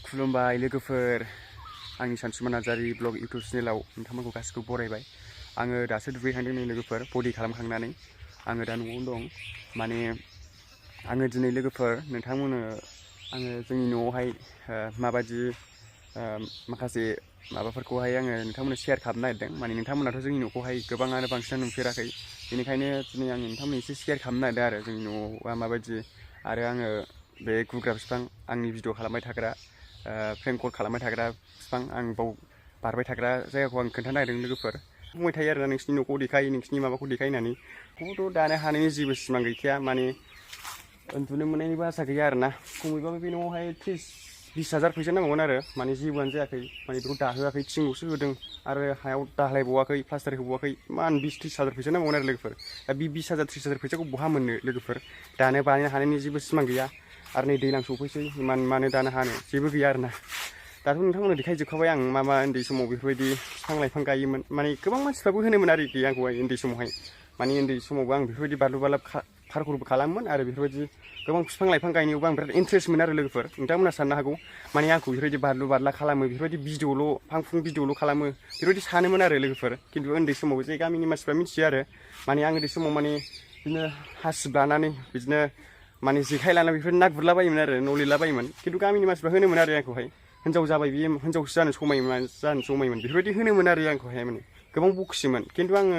खुलुमबाय लोगोफोर आंनि सानसुमा नार्जारि ब्लग इउटुब चेनेलाव नोंथांमोनखौ गासिखौबो बरायबाय। आङो दासो दुगैखांदों नै लोगोफोर बडि खालामखांनानै आङो दा न'आवनो दं। माने आङो दिनै लोगोफोर नोंथांमोननो आङो जोंनि न'आवहाय माबायदि माखासे माबाफोरखौहाय आङो नोंथांमोननो शेयार खालामनो नागिरदों। माने नोंथांमोनाथ' जोंनि न'खौहाय गोबाङानो बांसिनानो नुफेराखै, बेनिखायनो दिनै आं नोंथांमोननो एसे शेयार खालामनो नागिरदों आरो जोंनि न'आ माबायदि। आरो आङो बे गुग्रा बिफां आंनि भिडिअ खालामबाय थाग्रा फ्रेंक कल खालामबाय थाग्रा बिफां आं बाव बारबाय थाग्रा जायगाखौ आं खोन्थानो नागिरदों लोगोफोर। बुंबाय थायो आरोना नोंसिनि न'खौ देखाय नोंसिनि माबाखौ देखाय होननानै। न'खौथ' दानो हानायनि जेबो सिमां गैखाया, माने उन्दुनो मोननायनिबो आसा गैया आरोना। खमैबाबो बे न'आवहाय 30-20 हाजार फैसा नांबावगोन आरो माने जेबोआनो जायाखै, माने बेखौ दाहोआखै थिंल'सो होदों आरो हायाव दालायबावाखै प्लास्टार होबावाखै। मान 20-30 हाजार फैसा नांबावगोन आरो लोगोफोर। दा बे 20 हाजार 30 हाजार फैसाखौ बहा मोननो लोगोफोर, दानो बानायनो हानायनि जेबो सिमां गैया। आरो नै दैज्लां सफैसै मानो दानो हानो जेबो गैया आरोना। दाथ' नोंथांमोननो देखायजोबखाबाय आं मा उन्दै समाव बेफोरबायदि बिफां लाइफां गायोमोन। माने गोबां मानसिफ्राबो होनोमोन आरोखि आंखौहाय उन्दै समावहाय, माने उन्दै समावबो आं बेफोरबायदि बारलु बारलाब फारखरबो खालामोमोन आरो बेफोरबायदि गोबां बिफां लाइफां गायनायावबो आं बिराद इन्ट्रेस्टमोन आरो लोगोफोर। नोंथांमोना साननो हागौ माने आंखौ बेफोरबायदि बारलु बारला खालामो, बेफोरबायदि भिडिअल' फां फुं भिडिअल' खालामो बेफोरबायदि सानोमोन आरो लोगोफोर। खिन्थु उन्दै समाव जे गामिनि मानसिफ्रा मिथियो आरो माने आं उन्दै समाव माने बिदिनो हासिब लानानै बिदिनो माने जेखाइ लाना बेफोर ना गुरला बायोमोन आरो न' लिरला बायोमोन। खिन्थु गामिनि मानसिफ्रा होनोमोन आरो आंखौहाय हिनजाव जाबाय बियो हिनजावसो जानो समायमोन बेफोरबायदि होनोमोन आरो आंखौहाय। माने गोबां बखियोमोन। खिन्थु आङो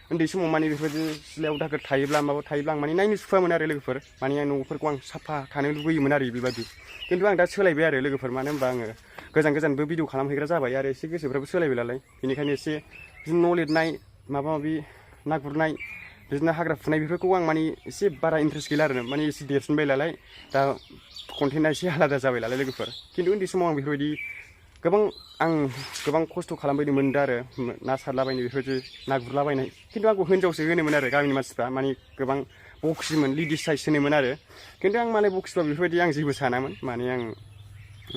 उन्दै समाव माने बेफोरबायदि सिलायाव दाखोर थायोब्ला माबा थायोब्ला आं माने नायनो सुखुवामोन आरो लोगोफोर। माने आं न'फोरखौ आं साफा थानो लुगैयोमोन आरो बेबायदि। खिन्थु आं दा सोलायबाय आरो लोगोफोर, मानो होनबा आङो गोजानबो भिडिअ खालामहैग्रा जाबाय आरो एसे गोसोफ्राबो सोलायबाय नालाय। बेनिखायनो एसे बिदिनो न' लिरनाय माबा माबि ना गुरनाय बिदिनो हाग्रा फुनाय बेफोरखौ आं माने एसे बारा इन्ट्रेस्ट गैला आरो, माने एसे देरसिनबाय नालाय दा कन्टेन्टआ एसे आलादा जाबाय नालाय लोगोफोर। खिन्थु उन्दै समाव आं बेफोरबायदि गोबां खस्थ' खालामबायनो मोनदों आरो ना सारलाबायनो बेफोरबायदि ना गुरलाबायनाय। खिन्थु आंखौ हिनजावसो होनोमोन आरो गामिनि मानसिफ्रा, माने गोबां बखियोमोन लेडिस साइस होनोमोन आरो। खिन्थु आं मालाय बखिबा बेफोरबायदि आं जेबो सानामोन, माने आं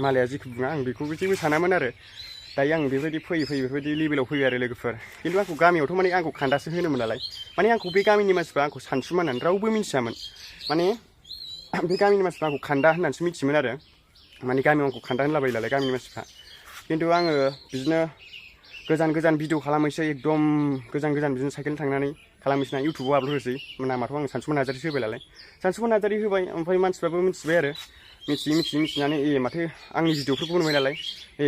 मालाया जेखौ बुङा आं बेखौबो जेबो सानामोन आरो। दायो आं बेबायदि फैयै बेफोरबायदि लेभेलाव फैबाय आरो लोगोफोर। खिन्थु आंखौ गामियावथ' माने आंखौ खान्दासो होनोमोन नालाय, माने आंखौ बे गामिनि मानसिफ्रा आंखौ सानसुमा होननानै रावबो मिथियामोन। माने बे गामिनि मानसिफ्रा आंखौ खान्दा होननानैसो मिथियोमोन आरो, माने गामियाव आंखौ खान्दा होनलाबायो नालाय गामिनि मानसिफ्रा। खिन्थु आङो बिदिनो गोजान भिडिअ खालामहैसै, एकदम गोजान बिदिनो साइकेल थांनानै खालामहैसै ना इउटुबाव आपल'ड होसै। नामाथ' आं सानसुमा नार्जारिसो होबाय नालाय, सानसुमा नार्जारि होबाय। ओमफ्राय मानसिफ्राबो मिथिबाय आरो मिथिनानै माथो आंनि भिडिअफोरखौ नुबाय नालाय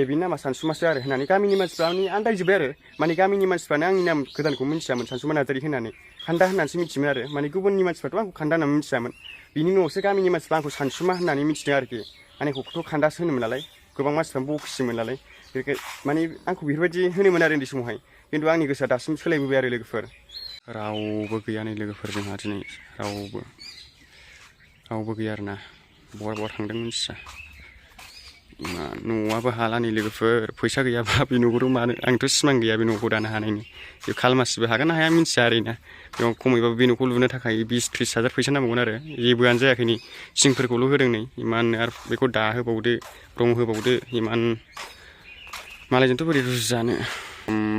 बिनि नामा सानसुमासो आरो होननानै गामिनि मानसिफ्रा माने आन्दायजोब्बाय आरो। माने गामिनि मानसिफ्रानो आंनि नाम गोदानखौ मिथियामोन सानसुमा नार्जारि होननानै, खान्दा होननानैसो मिथियोमोन आरो। माने गुबुननि मानसिफ्राथ' आंखौ खान्दा होननानै मिथियामोन। बिनि उनावसो गामिनि मानसिफ्रा आंखौ सानसुमा होननानै मिथिदों आरोखि। माने आंखौथ' खान्दासो होनोमोन नालाय, गोबां मानसिफ्रा बखियोमोन नालाय, माने आंखौ बेफोरबायदि होनोमोन आरो उन्दै समावहाय। खिन्थु आंनि गोसोआ दासिम सोलायबोबाय आरो लोगोफोर। रावबो गैया नै लोगोफोर, जोंहा दिनै रावबो गैया आरोना। बहा थांदों मिथिया। न'आबो हाला नै लोगोफोर, फैसा गैयाबा बे न'खौथ' मानो, आंथ' सिमां गैया बे न'खौ दानो हानायनि। बे खालमासिबो हागोन ना हाया मिथिया आरोना। बेयाव खमैबाबो बे न'खौ लुनो थाखाय 20-30 हाजार फैसा नांबावगोन आरो। जेबोआनो जायाखै नै थिंफोरखौल' होदों नै इमान, आरो बेखौ दाहोबावदो रं होबावदो इमान। मालायजोंथ' बोरै रुजुजानो।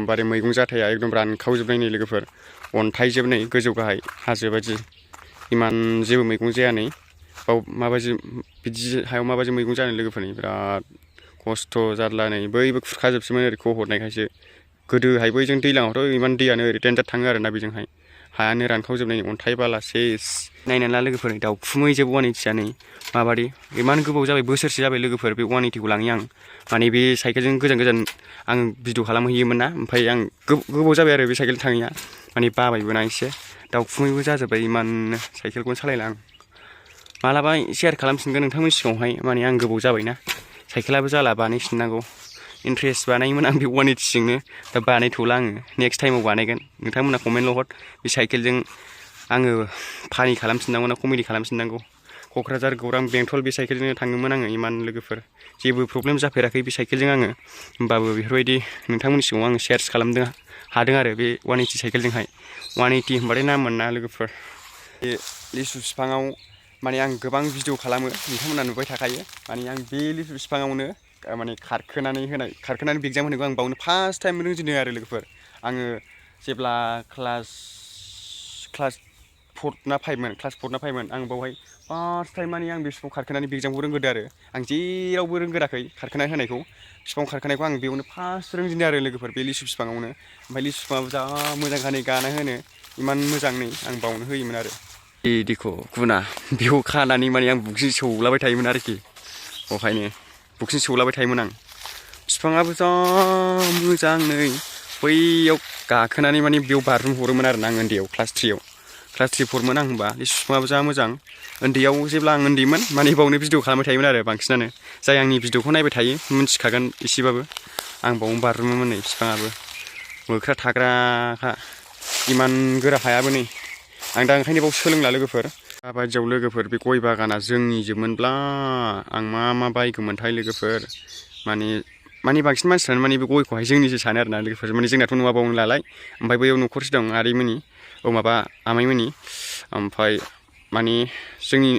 बारे मैगं जाथाया एकदम रानखावजोबनाय नै लोगोफोर, अन्थाइजोब नै गोजौ गाहाय हाजो बायदि। इमान जेबो मैगं जाया नै बाव माबायदि बिदि हायाव माबायदि मैगं जानो लोगोफोरनि, बिराद खस्थ' जारला नै बैबो खुरखाजोबसैमोन ओरै हरनायखायसो। गोदोहाय बैजों दैज्लाङावथ' इमान दैयानो ओरै देन्जार थाङो आरोना बेजोंहाय, हायानो रानखावजोबनाय अन्थाइ बाला सेस। नायनानै ला लोगोफोर दाउखुमैजोब 180आ नै माबादि इमान गोबाव जाबाय, बोसोरसे जाबाय लोगोफोर बे 180खौ लाङि आं। माने बे साइकेलजों गोजान आं भिडिअ खालामहैयोमोन ना, ओमफ्राय आं गोबाव जाबाय आरो बे साइकेल थाङैया, माने बाबायबो ना एसे। दाउखुमैबो जाजोब्बाय इमाननो, साइकेलखौनो सालायला आं। मालाबा शेयार खालामफिनगोन नोंथांमोननि सिगाङावहाय, माने आं गोबाव जाबायना साइकेलाबो जाला बानायफिननांगौ। इन्ट्रेस्ट बानायोमोन आं बे 180जोंनो, दा बानायथ'ला आङो, नेक्स्ट टाइमाव बानायगोन। नोंथांमोना कमेन्टल' हर बे साइकेलजों आङो फानि खालामफिननांगौ ना कमेडि खालामफिननांगौ। क'क्राझार गौरां बेंटल बे साइकेलजोंनो थाङोमोन आङो इमान लोगोफोर, जेबो प्रब्लेम जाफेराखै बे साइकेलजों आङो। होमबाबो बेफोरबायदि नोंथांमोननि सिगाङाव आङो शेयार्स खालामनो हादों आरो बे 180 साइकेलजोंहाय। 180 होनबाथाय नाम मोना लोगोफोर। बे लिसु बिफाङाव माने आं गोबां भिडिअ खालामो, नोंथांमोना नुबाय थाखायो। माने आं बे लिसु बिफाङावनो माने खारखोनानै एगजाम होनायखौ आं बावनो फार्स्ट टाइम रोंजेनदों आरो लोगोफोर। आङो जेब्ला क्लास 4 ना 5मोन आं बावहाय फार्स्ट टाइम माने आं बे बिफाङाव खारखोनानै बेगजामखौ रोंग्रोदो आरो आं जेरावबो रोंगोराखै खारखोना होनायखौ बिफाङाव खारखोनायखौ आं बेयावनो फार्स्ट रोंजेनदों आरो लोगोफोर बे लिसु बिफाङावनो ओमफ्राय लिसु बिफाङाबो जा मोजांखा नै गाना होनो इमान मोजां नै आं बावनो होयोमोन आरो दिखौ गुना बेखौ खानानै माने आं बुकसिं सौलाबाय थायोमोन आरोखि बेवहायनो बुकसिं सौलाबाय थायोमोन आं बिफाङाबो जा मोजां नै बैयाव गाखोनानै माने बेयाव बाज्रुम हरोमोन आरो ना आं उन्दैयाव क्लास 3 4मोन आं होनबा लिसु बिफाङाबो जा मोजां उन्दैयाव जेब्ला आं उन्दैमोन माने बावनो भिडिअ खालामबाय थायोमोन आरो बांसिनानो जाय आंनि भिडिअखौ नायबाय थायो मिन्थिखागोन एसेबाबो आं बावनो बाज्रुमोमोन नै बिफाङाबो मोख्रा थाग्राखा इमान गोरा हायाबो नै आं दा ओंखायनो बाव सोलोंला लोगोफोर दाबायदियाव लोगोफोर बे गय बागाना जोंनिजोबमोनब्ला आं मा बायगौमोनथाय लोगोफोर माने बांसिन मानसिफ्रानो माने बे गयखौहाय जोंनिसो सानो आरोना लोगोफोर माने जोंनाथ' न'आ बावनो नालाय ओमफ्राय बैयाव न'खरसे दं आदैमोननि माबा आमाइमोननि ओमफ्राय माने जोंनि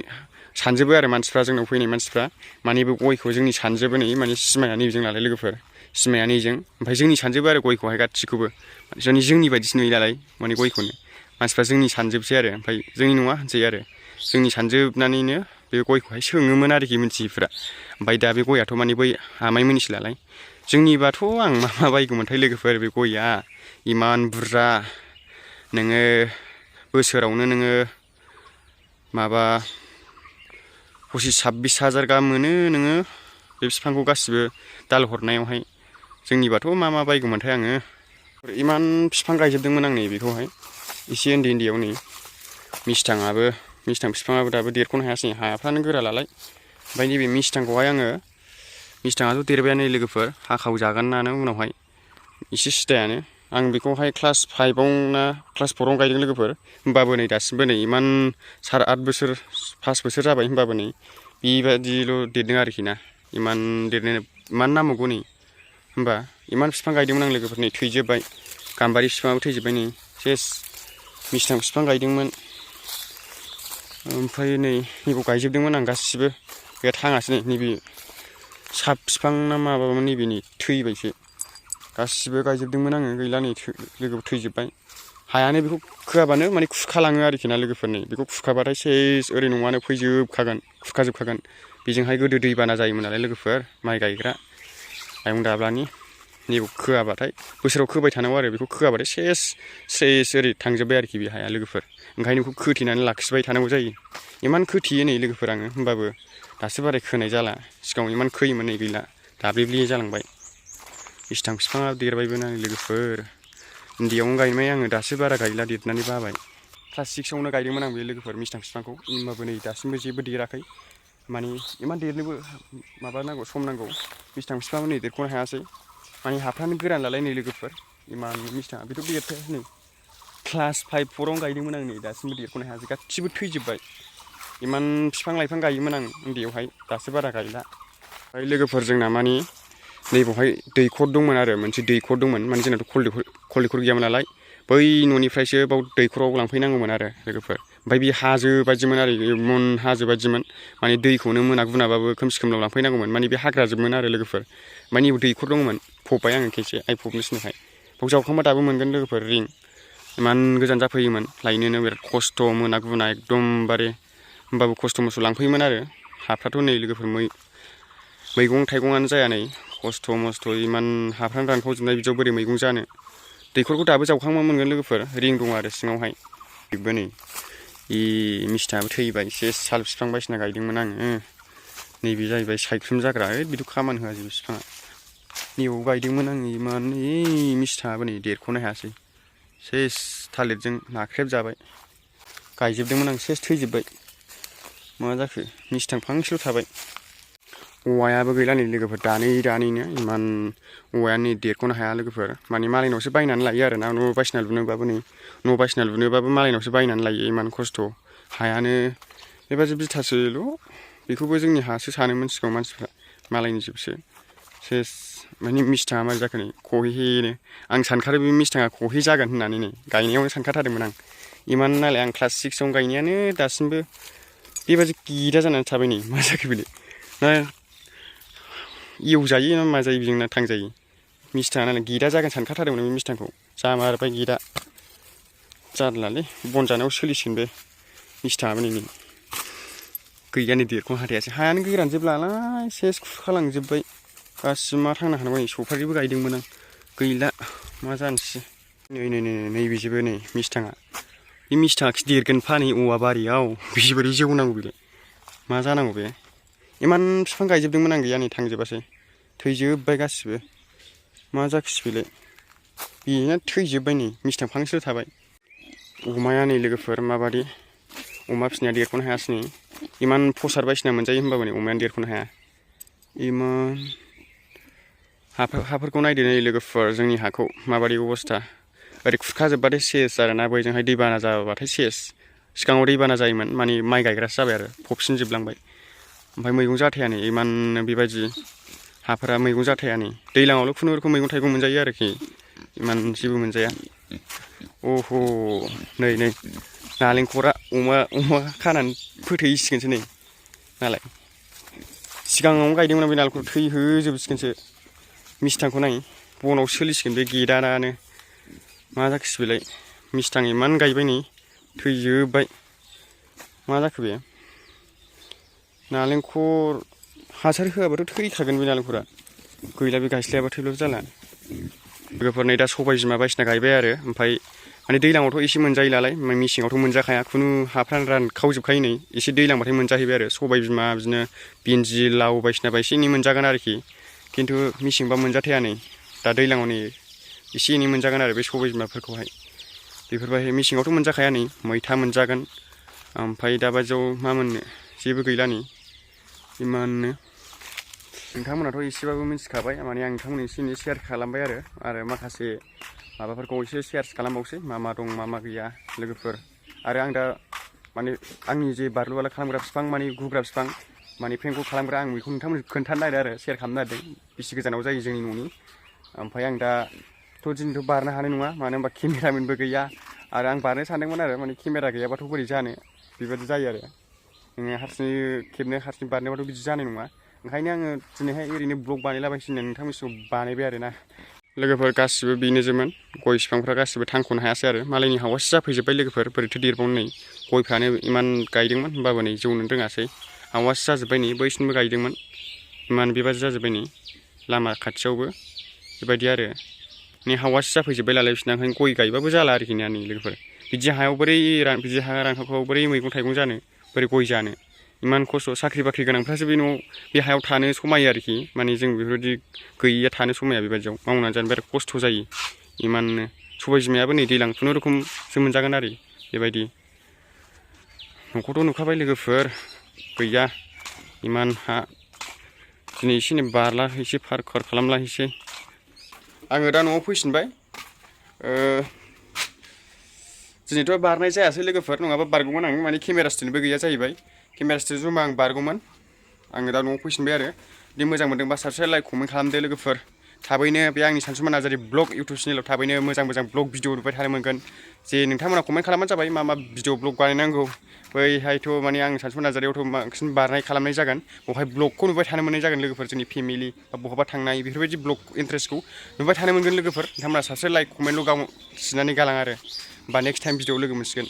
सानजोबो आरो मानसिफ्रा जोंनाव फैनाय मानसिफ्रा माने बे गयखौ जोंनि सानजोबो नै माने सिमाया नैजों नालाय लोगोफोर सिमाया नैजों ओमफ्राय जोंनि सानजोबो आरो गयखौहाय गासिखौबो जोंनि बायदिसो नुयो नालाय माने गयखौनो मानसिफ्रा जोंनि सानजोबसै आरो ओमफ्राय जोंनि नङा होनसै आरो जोंनि सानजोबनानैनो बे गयखौहाय सोङोमोन आरोखि मिन्थियैफ्रा ओमफ्राय दा बे गयाथ' माने बै आमाइमोननिसो नालाय जोंनिबाथ' आं मा बायगौमोनथाय लोगोफोर बे गया इमान बुरजा नोङो बोसोरावनो नोङो माबा 25-26 गाहाम मोनो नोङो बे बिफांखौ गासिबो दाल हरनायावहाय जोंनिबाथ' मा बायगौमोनथाय आङो इमान बिफां गायजोबदोंमोन आं नै बेखौहाय एसे उन्दैयाव नै मिस्थां बिफाङाबो दाबो देरख'नो हायासै हाफ्रानो गोरा नालाय ओमफ्राय नैबे मिस्थाङाथ' देरबायानो लोगोफोर हाखावजागोनानो उनावहाय एसे सिदायानो आं बेखौहाय क्लास 5आव ना क्लास 4आव गायदों लोगोफोर होमबाबो नै दासिमबो नै इमान 7-8 बोसोर 5 बोसोर जाबाय होमबाबो नै बेबादिल' देरदों आरोखि ना इमान देरनो इमान नांबावगौ नै होमबा इमान बिफां गायदोंमोन आं लोगोफोर नै थैजोब्बाय गाम्बारि बिफाङाबो थैजोब्बाय नै सेस मिस्थां बिफां गायदोंमोन ओमफ्राय नै नैबाव गायजोबदोंमोन आं गासिबो बे थाङासै नैबे साब बिफां ना माबामोन नैबेनि थैबायसो गासिबो गायजोबदोंमोन आङो गैला नै लोगोफोर थैजोब्बाय हायानो बेखौ खोआबानो माने खुरखालाङो आरोखि ना लोगोफोर नै बेखौ खुरखाबाथाय सेस ओरै न'आनो खुरखाजोबखागोन बेजोंहाय गोदो दैबाना जायोमोन नालाय लोगोफोर माइ गायग्रा माइरं दाब्लानि नैबेखौ खोआबाथाय बोसोराव खोबाय थानांगौ आरो बेखौ खोआबाथाय सेस ओरै थांजोब्बाय आरोखि बे हाया लोगोफोर ओंखायनो बेखौ खोथेनानै लाखिबाय थानांगौ जायो इमान खोथेयो नै लोगोफोर आङो होमबाबो दासो बारा खोनाय जाला सिगाङाव इमान खोयोमोन नै गैला दाब्ले जालांबाय मिस्थां बिफाङा देरबायबो ना लोगोफोर उन्दैयावनो गायनाय आङो दासो बारा गायला देरनानै बाबाय क्लास 6आवनो गायदोंमोन आं बे लोगोफोर मिस्थां बिफांखौ होमबाबो नै दासिमबो जेबो देराखै माने इमान देरनोबो माबा नांगौ सम नांगौ मिस्थां बिफाङाबो नै देरख'नो हायासै माने हाफ्रानो गोरान नालाय नै लोगोफोर इमान मिस्थाङा बेथ' देरखायाखै नै क्लास 5-4आवनो गायदोंमोन आं नै दासिमबो देरख'नो हायासै गासिबो थैजोब्बाय इमान बिफां लाइफां गायोमोन आं उन्दैयावहाय दासो बारा गायला ओमफ्राय लोगोफोर जोंना माने नैबावहाय दैखर दंमोन आरो मोनसे दैखर दंमोन माने जोंनाथ' खल दैखर गैयामोन नालाय बै न'निफ्रायसो बाव दैखराव लांफैनांगौमोन आरो लोगोफोर ओमफ्राय बे हाजो बायदिमोन आरो इमान हाजो बायदिमोन माने दैखौनो गुनाबाबो खोमसि खोमलाव लांफैनांगौमोन माने बे हाग्राजोबमोन आरो लोगोफोर माने दैखर दंमोन फबबाय आङो खेनसे आइ फबनोसनोहाय बाव जावखांबा दाबो मोनगोन लोगोफोर रिं इमान गोजान जाफैयोमोन लायनोनो बिराद खस्थ' गुना एकदमबारे होमबाबो खस्थ' मस्थ' लांफैयोमोन आरो हाफ्राथ' नै लोगोफोर मैगं थाइगङानो जाया नै खस्थ' मस्थ' इमान हाफ्रानो रानखावजोबनाय बिदियाव बोरै मैगं जानो दैखरखौ दाबो जावखांबा मोनगोन लोगोफोर रिं दं आरो सिङावहाय बेबो नै मिस्थाङाबो थैबाय एसे साल बिफां बायदिसिना गायदोंमोन आङो नैबे जाहैबाय सायख्लुम जाग्रा बिदिथ' खामानि होआ जेबो बिफाङा नैबाव गायदोंमोन आङो इमान मिस्थाङाबो नै देरख'नो हायासै सेस थालिरजों नाख्रेबजाबाय गायजोबदोंमोन आं सेस थैजोब्बाय मा जाखो मिस्थां फांसेल' थाबाय औवायाबो गैला नै लोगोफोर दानैनो इमान औवायानो नै देरख'नो हाया लोगोफोर माने मालायनावसो बायनानै लायो आरो ना न' बायसिना लुनोबाबो मालायनावसो बायनानै लायो इमान खस्थ' हायानो बेबादि बिथासेल' बेखौबो जोंनि हासो सानोमोन सिगाङाव मानसिफ्रा मालायनि जोबसो सेस माने मिस्थाङा मारै जाखो नै खहेनो आं सानखादों बे मिस्थाङा खहे जागोन होननानै नै गायनायावनो सानखाथारदोंमोन आं इमान नालाय आं क्लास 6आवनो गायनायानो दासिमबो बेबादि गिदा जानानै थाबाय नै मा जाखो बेलाय ना एवजायो ना मा जायो बेजोंना थांजायो मिस्थाङा नालाय गिदा जागोन सानखाथारदोंमोन बे मिस्थांखौ जामारबाय गिदा जारलालै बन जानायाव सोलिसिगोन बे मिस्थाङाबो नै गैयानो देरख'नो हाथायासै हायानो गोरानजोबलालाय सेस खुरखालांजोब्बाय गासिबो मा थांनो हानांगौ नै सफारिबो गायदोंमोन आं गैला मा जानोसै नै बिजोबो नै मिस्थाङा बे मिस्थाङाखि देरगोन फा नै औवा बारियाव बिबोरै जौनांगौ बेलाय मा जानांगौ बे इमान बिफां गायजोबदोंमोन आं गैया नै थांजोबासै थैजोब्बाय गासिबो मा जाखिसै बेलाय बेना थैजोब्बाय नै मिस्थां फांसेल' थाबाय अमाया नै लोगोफोर माबादि अमा फिसिनाया देरख'नो हायासै नै इमान फसार बायसिना मोनजायो होमबाबो नै अमायानो देरख'नो हाया इमान हाफोरखौ नायदो नै लोगोफोर जोंनि हाखौ माबादि अबस्था ओरै खुरखाजोब्बाथाय सेस आरोना बैजोंहाय दैबाना जाबाथाय सेस सिगाङाव दैबाना जायोमोन माने माइ गायग्रासो जाबाय आरो फबसिनजोबलांबाय ओमफ्राय मैगं जाथाया नै इमान बेबायदि हाफोरा मैगं जाथाया नै दैज्लाङावल' खुनुरुखुम मैगं थाइगं मोनजायो आरोखि इमान जेबो मोनजाया अह' नै नालेंखरा अमा खानानै फोथैसिगोनसो नै नालाय सिगाङावनो गायदोंमोन बे नालेंखर थैहोजोबसिगोनसो मिस्थांखौ नाय बनाव सोलिसिगोन बे गेदानानो मा जाखिसै बेलाय मिस्थां इमान गायबाय नै थैजोब्बाय मा जाखो बे नालेंखर हासार होआबाथ' थैखागोन बे नालेंखरा गैला बे गायस्लायाबाथायबो जाला लोगोफोर नै दा सबाय बिमा बायदिसिना गायबाय आरो ओमफ्राय माने दैज्लाङावथ' एसे मोनजायो नालाय मेसेङावथ' मोनजाखाया खुनु हाफ्रानो रानखावजोबखायो नै एसे दैज्लांबाथाय मोनजाहैबाय आरो सबाय बिमा बिदिनो भिन्दि लाव बायदिसिनाबा एसे एनै मोनजागोन आरोखि खिन्थु मेसेंबा मोनजाथाया नै दा दैज्लाङाव नै एसे एनै मोनजागोन आरो बे सबाय बिमाफोरखौहाय बेफोरबायदि मेसेङावथ' मोनजाखाया नै मैथा मोनजागोन ओमफ्राय दाबायदियाव मा मोननो जेबो गैला नै इमाननो नोंथांमोनाथ' एसेबाबो मिथिखाबाय माने आं नोंथांमोननो एसे एनै शेयार खालामबाय आरो माखासे माबाफोरखौ एसे शेयार खालामबावसै मा दं मा गैया लोगोफोर आरो आं दा माने आंनि जे बारलु बाला खालामग्रा बिफां माने गुग्रा बिफां माने फ्रेंकखौ खालामग्रा आं बेखौ नोंथांमोननो खोन्थानो नागिरदों आरो शेयार खालामनो नागिरदों बेसे गोजानाव जायो जोंनि न'नि ओमफ्राय आं दाथ' दिनैथ' बारनो हानाय नङा मानो होनबा केमेरामेनबो गैया आरो आं बारनो सानदोंमोन आरो माने केमेरा गैयाबाथ' बोरै जानो बेबायदि जायो आरो नोङो हारसिङै खेबनो हारसिं बारनोबाथ' बिदि जानाय नङा ओंखायनो आङो दिनैहाय ओरैनो ब्लग बानायलाबायसै होननानै नोंथांमोननि सिगाङाव बानायबाय आरोना लोगोफोर गासिबो बेनोजोमोन गय बिफांफ्रा गासिबो थांख'नो हायासै आरो मालायनि हावासि जाफैजोब्बाय लोगोफोर बोरैथो देरबावनो नै गयफ्रानो इमान गायदोंमोन होमबाबो नै जौनो रोङासै हावासि जाजोब्बाय नै बैसिनिबो गायदोंमोन इमान बेबादि जाजोब्बाय नै लामा खाथियावबो बेबायदि आरो नै हावासि जाफैजोब्बाय नालाय बिसिना ओंखायनो गय गायबाबो जाला आरोखि ना नै लोगोफोर बिदि हायाव बोरै बिदि हा रानखावखाव बोरै मैगं थाइगं जानो बोरै गय जानो इमान खस्थ' साख्रि बाख्रि गोनांफ्रासो बे न'आव बे हायाव थानो समायो आरोखि माने जों बेफोरबायदि गैयिया थानो समाया बेबायदियाव मावनानै जानो बिराद खस्थ' जायो इमाननो सबाय बिमायाबो नै दैज्लां खुनुरुखुमसो मोनजागोन आरो बेबायदि न'खौथ' नुखाबाय लोगोफोर गैया इमान हा दिनै एसे एनै बारलाहैसै पार खालामलाहैसै आङो दा न'आव फैफिनबाय दिनैथ' बारनाय जायासै लोगोफोर नङाबा बारगौमोन आं माने केमेरा स्टेन्डबो गैया जाहैबाय केमेरा स्टेन्ड जमा आं बारगौमोन आङो दा न'आव फैफिनबाय आरो जुदि मोजां मोनदोंबा साबस्क्राइब लाइक कमेन्ट खालामदो लोगोफोर थाबैनो बे आंनि सानसुमा नार्जारि ब्लग इउटुब चेनेलाव थाबैनो मोजां ब्लग भिडिअ नुबाय थानो मोनगोन जे नोंथांमोना कमेन्ट खालामबानो जाबाय मा भिडिअ ब्लग बानायनांगौ बैहायथ' माने आं सानसुमा नार्जारियावथ' बांसिन बारनाय खालामनाय जागोन बेवहाय ब्लगखौ नुबाय थानो मोननाय जागोन लोगोफोर जोंनि फेमिलि बा बहाबा थांनाय बेफोरबायदि ब्लग इन्ट्रेस्टखौ नुबाय थानो मोनगोन लोगोफोर नोंथांमोना साबस्क्राइब लाइक कमेन्टल' सिनानै गालां आरो होमबा नेक्स्ट टाइम भिडिअ लोगो मोनसिगोन